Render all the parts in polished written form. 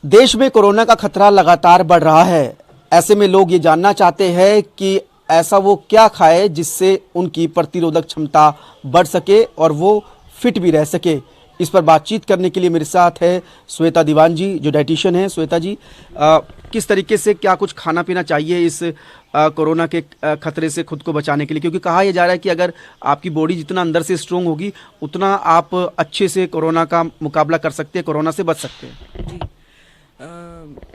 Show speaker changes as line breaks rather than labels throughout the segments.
देश में कोरोना का खतरा लगातार बढ़ रहा है। ऐसे में लोग ये जानना चाहते हैं कि ऐसा वो क्या खाए जिससे उनकी प्रतिरोधक क्षमता बढ़ सके और वो फिट भी रह सके। इस पर बातचीत करने के लिए मेरे साथ है श्वेता दीवान जी, जो डाइटिशियन है। श्वेता जी, किस तरीके से क्या कुछ खाना पीना चाहिए इस कोरोना के खतरे से खुद को बचाने के लिए, क्योंकि कहा यह जा रहा है कि अगर आपकी बॉडी जितना अंदर से स्ट्रोंग होगी उतना आप अच्छे से कोरोना का मुकाबला कर सकते हैं, कोरोना से बच सकते हैं।
जी,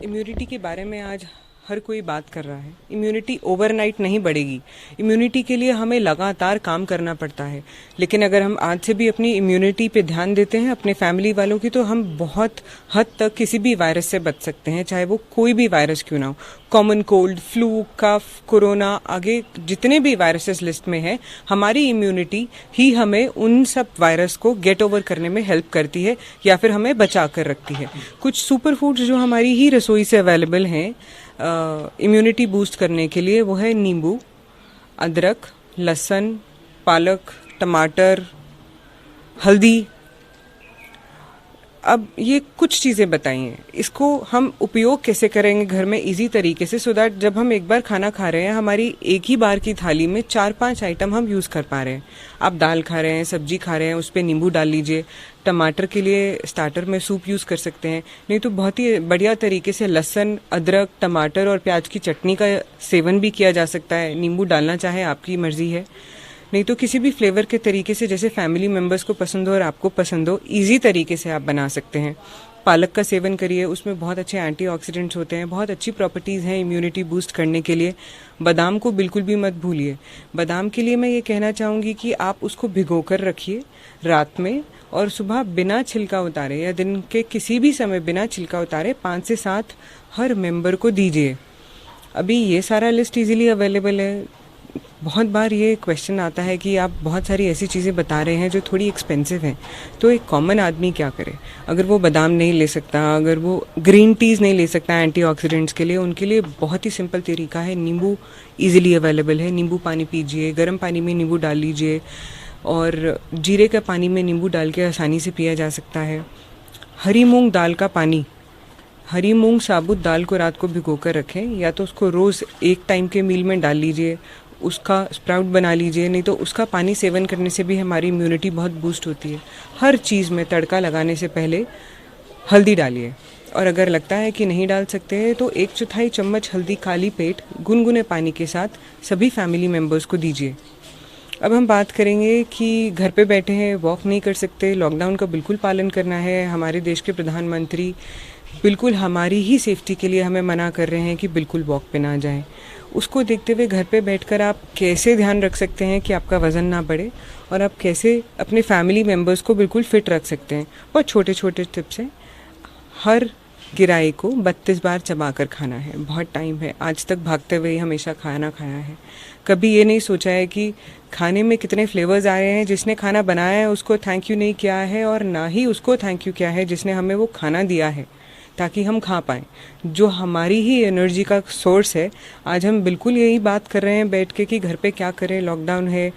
इम्यूनिटी के बारे में आज हर कोई बात कर रहा है। इम्यूनिटी ओवरनाइट नहीं बढ़ेगी। इम्यूनिटी के लिए हमें लगातार काम करना पड़ता है। लेकिन अगर हम आज से भी अपनी इम्यूनिटी पे ध्यान देते हैं, अपने फैमिली वालों की, तो हम बहुत हद तक किसी भी वायरस से बच सकते हैं, चाहे वो कोई भी वायरस क्यों ना हो। कॉमन कोल्ड, फ्लू, कफ, कोरोना, आगे जितने भी वायरसेस लिस्ट में है, हमारी इम्यूनिटी ही हमें उन सब वायरस को गेट ओवर करने में हेल्प करती है या फिर हमें बचा कर रखती है। कुछ सुपर फूड्स जो हमारी ही रसोई से अवेलेबल हैं इम्यूनिटी बूस्ट करने के लिए, वो है नींबू, अदरक, लहसुन, पालक, टमाटर, हल्दी। अब ये कुछ चीज़ें बताई हैं, इसको हम उपयोग कैसे करेंगे घर में इजी तरीके से, सो दैट जब हम एक बार खाना खा रहे हैं, हमारी एक ही बार की थाली में 4-5 आइटम हम यूज़ कर पा रहे हैं। आप दाल खा रहे हैं, सब्जी खा रहे हैं, उस पर नींबू डाल लीजिए। टमाटर के लिए स्टार्टर में सूप यूज़ कर सकते हैं, नहीं तो बहुत ही बढ़िया तरीके से लहसुन, अदरक, टमाटर और प्याज की चटनी का सेवन भी किया जा सकता है। नींबू डालना चाहे आपकी मर्जी है, नहीं तो किसी भी फ्लेवर के तरीके से जैसे फैमिली मेंबर्स को पसंद हो और आपको पसंद हो, इजी तरीके से आप बना सकते हैं। पालक का सेवन करिए, उसमें बहुत अच्छे एंटीऑक्सीडेंट्स होते हैं, बहुत अच्छी प्रॉपर्टीज़ हैं इम्यूनिटी बूस्ट करने के लिए। बादाम को बिल्कुल भी मत भूलिए। बादाम के लिए मैं ये कहना चाहूँगी कि आप उसको भिगो कर रखिए रात में, और सुबह बिना छिलका उतारे या दिन के किसी भी समय बिना छिलका उतारे 5 से 7 हर मेंबर को दीजिए। अभी ये सारा लिस्ट इजीली अवेलेबल है। बहुत बार ये क्वेश्चन आता है कि आप बहुत सारी ऐसी चीज़ें बता रहे हैं जो थोड़ी एक्सपेंसिव हैं, तो एक कॉमन आदमी क्या करे? अगर वो बादाम नहीं ले सकता, अगर वो ग्रीन टीज़ नहीं ले सकता एंटीऑक्सीडेंट्स के लिए, उनके लिए बहुत ही सिंपल तरीका है। नींबू इजीली अवेलेबल है, नींबू पानी पीजिए, गर्म पानी में नींबू डाल लीजिए, और जीरे का पानी में नींबू डाल के आसानी से पिया जा सकता है। हरी मूंग दाल का पानी, हरी मूंग साबुत दाल को रात को भिगो कर रखें, या तो उसको रोज़ एक टाइम के मील में डाल लीजिए, उसका स्प्राउट बना लीजिए, नहीं तो उसका पानी सेवन करने से भी हमारी इम्यूनिटी बहुत बूस्ट होती है। हर चीज़ में तड़का लगाने से पहले हल्दी डालिए, और अगर लगता है कि नहीं डाल सकते हैं तो 1/4 चम्मच हल्दी खाली पेट गुनगुने पानी के साथ सभी फैमिली मेम्बर्स को दीजिए। अब हम बात करेंगे कि घर पे बैठे हैं, वॉक नहीं कर सकते, लॉकडाउन का बिल्कुल पालन करना है। हमारे देश के प्रधानमंत्री बिल्कुल हमारी ही सेफ्टी के लिए हमें मना कर रहे हैं कि बिल्कुल वॉक पे ना जाएं। उसको देखते हुए घर पे बैठकर आप कैसे ध्यान रख सकते हैं कि आपका वज़न ना बढ़े, और आप कैसे अपने फैमिली मेम्बर्स को बिल्कुल फिट रख सकते हैं। बहुत छोटे छोटे टिप्स हैं। हर गिराई को 32 बार चबा कर खाना है। बहुत टाइम है, आज तक भागते हुए ही हमेशा खाना खाया है। कभी ये नहीं सोचा है कि खाने में कितने फ्लेवर्स आ रहे हैं, जिसने खाना बनाया है उसको थैंक यू नहीं किया है, और ना ही उसको थैंक यू किया है जिसने हमें वो खाना दिया है ताकि हम खा पाएँ, जो हमारी ही एनर्जी का सोर्स है। आज हम बिल्कुल यही बात कर रहे हैं बैठ के कि घर पे क्या करें, लॉकडाउन है,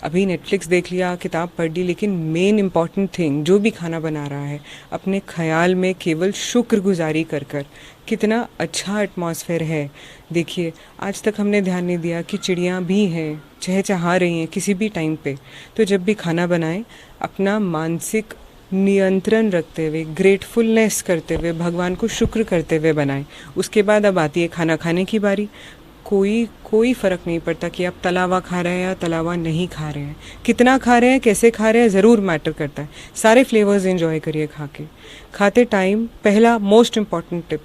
अभी नेटफ्लिक्स देख लिया, किताब पढ़ ली, लेकिन मेन इम्पॉर्टेंट थिंग जो भी खाना बना रहा है, अपने ख्याल में केवल शुक्रगुजारी कर कर कितना अच्छा एटमॉस्फेयर है। देखिए, आज तक हमने ध्यान नहीं दिया कि चिड़ियाँ भी हैं, चहचहा रही हैं किसी भी टाइम पे। तो जब भी खाना बनाएं, अपना मानसिक नियंत्रण रखते हुए, ग्रेटफुलनेस करते हुए, भगवान को शुक्र करते हुए बनाएं। उसके बाद अब आती है खाना खाने की बारी। कोई फ़र्क नहीं पड़ता कि आप तला हुआ खा रहे हैं या तला हुआ नहीं खा रहे हैं, कितना खा रहे हैं, कैसे खा रहे हैं, ज़रूर मैटर करता है। सारे फ्लेवर्स एंजॉय करिए खा के। खाते टाइम पहला मोस्ट इम्पॉर्टेंट टिप,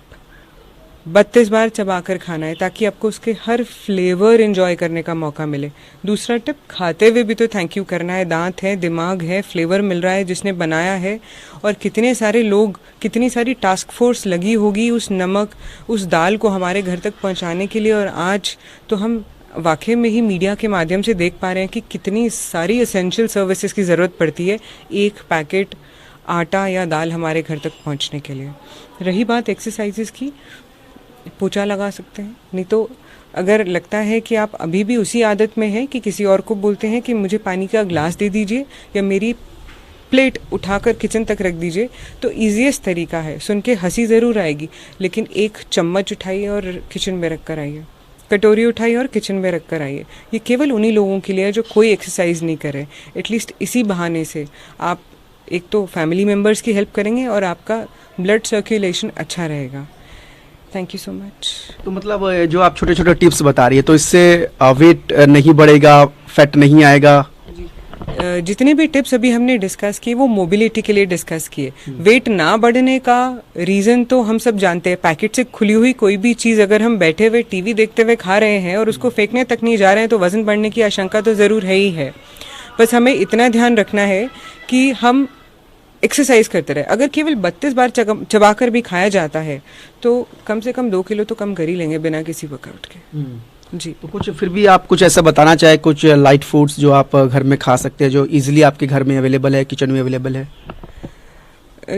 32 बार चबाकर खाना है ताकि आपको उसके हर फ्लेवर एंजॉय करने का मौका मिले। दूसरा टिप, खाते हुए भी तो थैंक यू करना है। दांत है, दिमाग है, फ्लेवर मिल रहा है जिसने बनाया है, और कितने सारे लोग, कितनी सारी टास्क फोर्स लगी होगी उस नमक, उस दाल को हमारे घर तक पहुंचाने के लिए। और आज तो हम वाकई में ही मीडिया के माध्यम से देख पा रहे हैं कि कितनी सारी एसेंशियल सर्विसेज की ज़रूरत पड़ती है एक पैकेट आटा या दाल हमारे घर तक पहुंचने के लिए। रही बात एक्सरसाइजेस की, पोछा लगा सकते हैं, नहीं तो अगर लगता है कि आप अभी भी उसी आदत में हैं कि किसी और को बोलते हैं कि मुझे पानी का ग्लास दे दीजिए, या मेरी प्लेट उठाकर किचन तक रख दीजिए तो ईजीएस्ट तरीका है। सुन के हंसी ज़रूर आएगी, लेकिन एक चम्मच उठाइए और किचन में रख कर आइए, कटोरी उठाइए और किचन में रख कर आइए। ये केवल उन्हीं लोगों के लिए है जो कोई एक्सरसाइज नहीं करे। एटलीस्ट इसी बहाने से आप एक तो फैमिली मेम्बर्स की हेल्प करेंगे और आपका ब्लड सर्कुलेशन अच्छा रहेगा। Thank you so much.
तो मतलब जो आप छोटे छोटे टिप्स बता रही है, तो इससे वेट नहीं बढ़ेगा, फैट नहीं आएगा?
जितने भी टिप्स अभी हमने डिस्कस किए वो मोबिलिटी के लिए डिस्कस किए। वेट ना बढ़ने का रीज़न तो हम सब जानते हैं। पैकेट से खुली हुई कोई भी चीज़ अगर हम बैठे हुए टीवी देखते हुए खा रहे हैं और उसको फेंकने तक नहीं जा रहे हैं तो वज़न बढ़ने की आशंका तो ज़रूर है ही है। बस हमें इतना ध्यान रखना है कि हम एक्सरसाइज करते रहे। अगर केवल 32 बार चबाकर भी खाया जाता है तो कम से कम 2 किलो तो कम कर ही लेंगे बिना किसी वर्कआउट के। जी।
तो कुछ फिर भी आप कुछ ऐसा बताना चाहे, कुछ लाइट फूड्स जो आप घर में खा सकते हैं, जो इजीली आपके घर में अवेलेबल है, किचन में अवेलेबल है?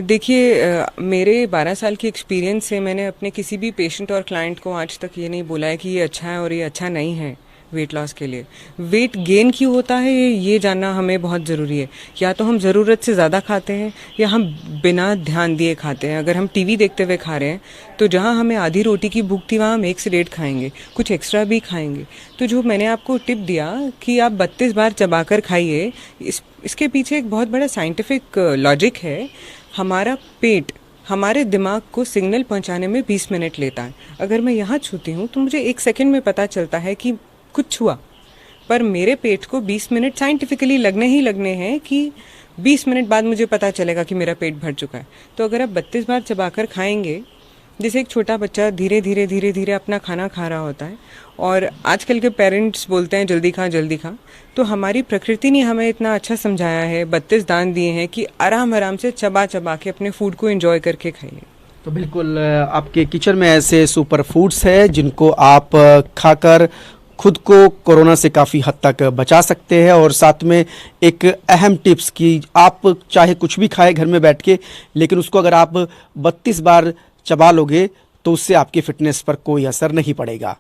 देखिए, मेरे 12 साल की एक्सपीरियंस से मैंने अपने किसी भी पेशेंट और क्लाइंट को आज तक ये नहीं बोला है कि ये अच्छा है और ये अच्छा नहीं है वेट लॉस के लिए। वेट गेन क्यों होता है ये जानना हमें बहुत ज़रूरी है। या तो हम ज़रूरत से ज़्यादा खाते हैं या हम बिना ध्यान दिए खाते हैं। अगर हम टीवी देखते हुए खा रहे हैं तो जहाँ हमें आधी रोटी की भूख थी वहाँ हम 1 से 1.5 खाएंगे, कुछ एक्स्ट्रा भी खाएंगे। तो जो मैंने आपको टिप दिया कि आप 32 बार चबाकर खाइए, इसके पीछे एक बहुत बड़ा साइंटिफिक लॉजिक है। हमारा पेट हमारे दिमाग को सिग्नल पहुंचाने में 20 मिनट लेता है। अगर मैं यहाँ छूती हूँ तो मुझे 1 सेकंड में पता चलता है कि कुछ हुआ, पर मेरे पेट को 20 मिनट साइंटिफिकली लगने ही लगने हैं कि 20 मिनट बाद मुझे पता चलेगा कि मेरा पेट भर चुका है। तो अगर आप 32 बार चबाकर खाएंगे, जैसे एक छोटा बच्चा धीरे धीरे अपना खाना खा रहा होता है और आजकल के पेरेंट्स बोलते हैं जल्दी खा, तो हमारी प्रकृति ने हमें इतना अच्छा समझाया है, 32 दान दिए हैं कि आराम आराम से चबा के अपने फूड को एंजॉय करके खाइए।
तो बिल्कुल आपके किचन में ऐसे सुपर फूड्स है जिनको आप खाकर खुद को कोरोना से काफ़ी हद तक बचा सकते हैं। और साथ में एक अहम टिप्स कि आप चाहे कुछ भी खाएं घर में बैठ के, लेकिन उसको अगर आप 32 बार चबा लोगे तो उससे आपकी फिटनेस पर कोई असर नहीं पड़ेगा।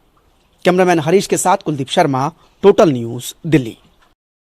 कैमरामैन हरीश के साथ कुलदीप शर्मा, टोटल न्यूज़, दिल्ली।